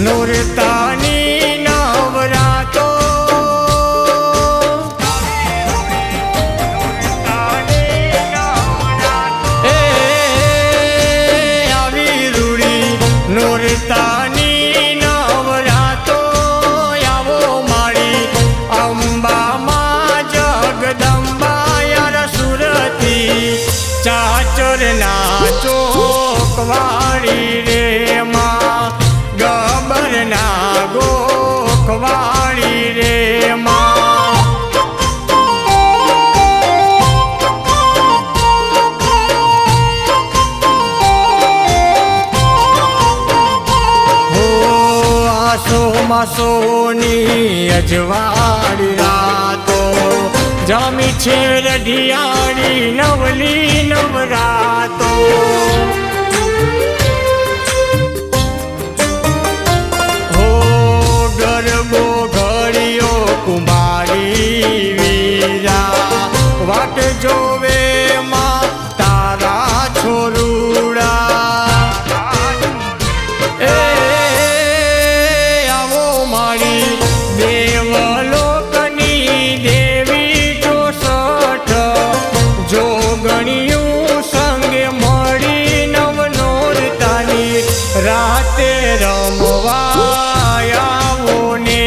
નોરતાની નવરાતો આવી રૂડી નોરતાની નવરાતો આવો મારી અંબામાં જગદંબા યાર સુરતી ચાચરના ચોકવાળી રે માં ગબરના ગોખવાળી રે માં હો આસો માસોની અજવાળી રાતો જામી છે રઢિયાળી નવલી નવરાતો હો ગરબો ઘડિયો કુમારી વીરા વાટ જોવે માં તારા છોરુડા એ આવો મારી દેવલોકની દેવી જોગણિયું સંગે મળી નવનોરતાની રાતે રમવા આવો ને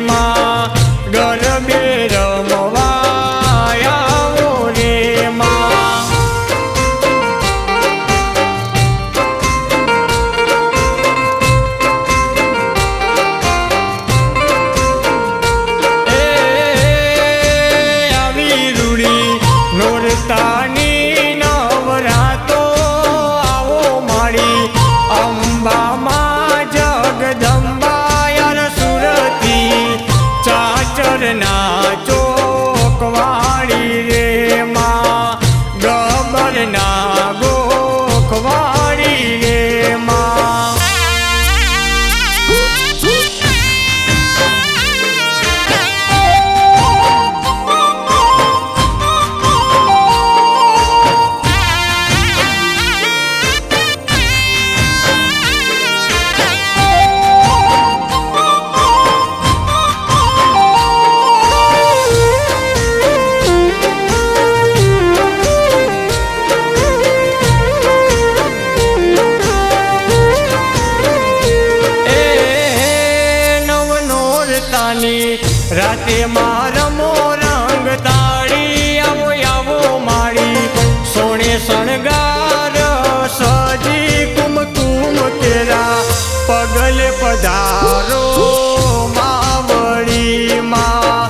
માં ગરબે રમવા આવો રે માં આવી રૂડી નોરતાની નવરાતો આવો મારી અંબામાં જગદંબા યાર સુરતી ચાચરના ચોકવાળી રે માં ગબરના ગોખવાળી રે માં રાતે મારમો રંગ તાળી આવો આવો માળી સોણે શણગાર સજી કુમકુમ કેરા પગલે પધારો માવળી માં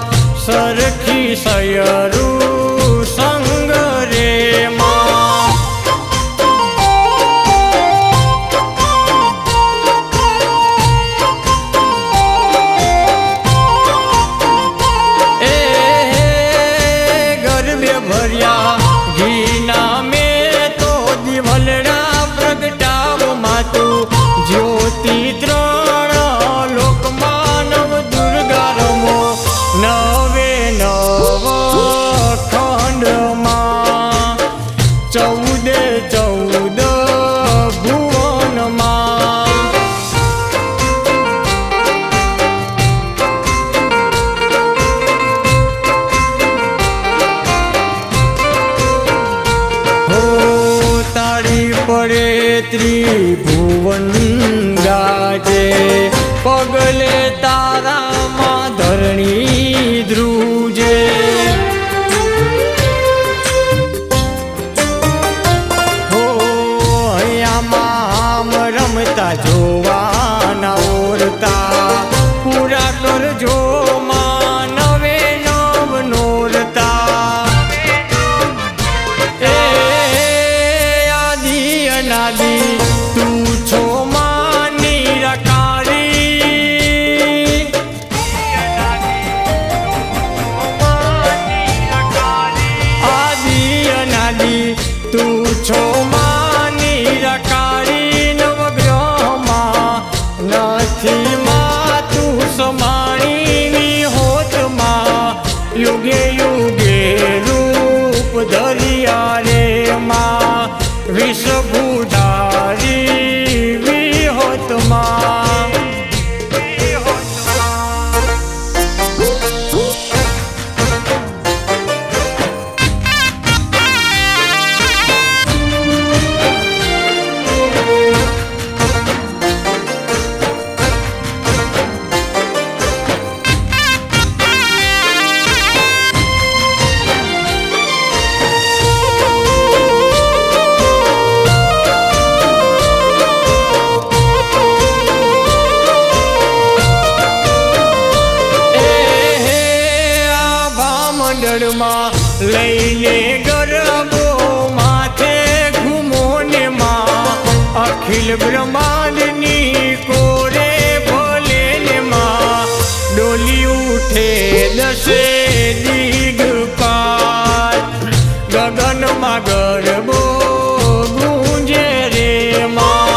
સરખી સયરું સંગ રે માં ભર્યા ઘીના મેં તો દિવલડા પ્રગટાવો માતું જ્યોતિ ત્રણ લોકમાં નવ દુર્ગા રમો નવે નવ ખંડમાં 14 ભુવનમાં પડે ત્રિભુવન ગાજે પગલે તારામાં ધરણી ધ્રુજે હો અહીંયામાં રમતા જોવાના ઓરતા પૂરા કરજો માં નવે નવ નોરતા નાદી તું છો માં નિરાકારી આદિ અનાદિ તું છો માં નિરાકારી નવગ્રહમાં નથી માં વાદળમાં લઈને ગરબો માથે ઘૂમો ને માં અખિલ બ્રહ્માંડની કોરે ભલે ને માં ડોલી ઉઠે દસે દિગપાલ ગગનમાં ગરબો ગુંજે રે માં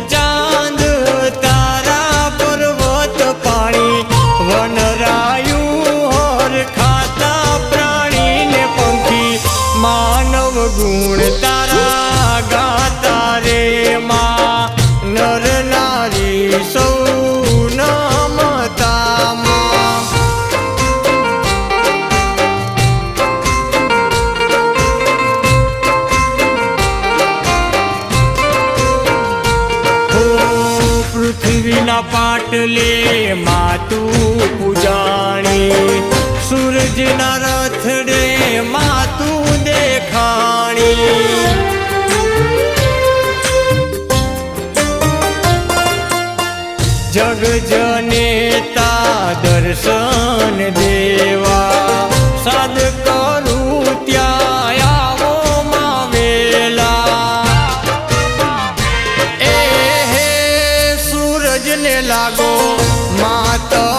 ચાંદ તારા પર્વત પાણી વનરાયું હર ખાતા પ્રાણી ને પંખી માનવ ગુણ તારા ગાતા રે માં નર નારી સૌ નમતા માં પૃથ્વીના પાટલે માતું પૂજાણી સૂરજના રથડે માતું દેખાણી જગ જનેતા દર્શન દેવા સાદ કરું ત્યાં આવો માં વેલા લાગો માત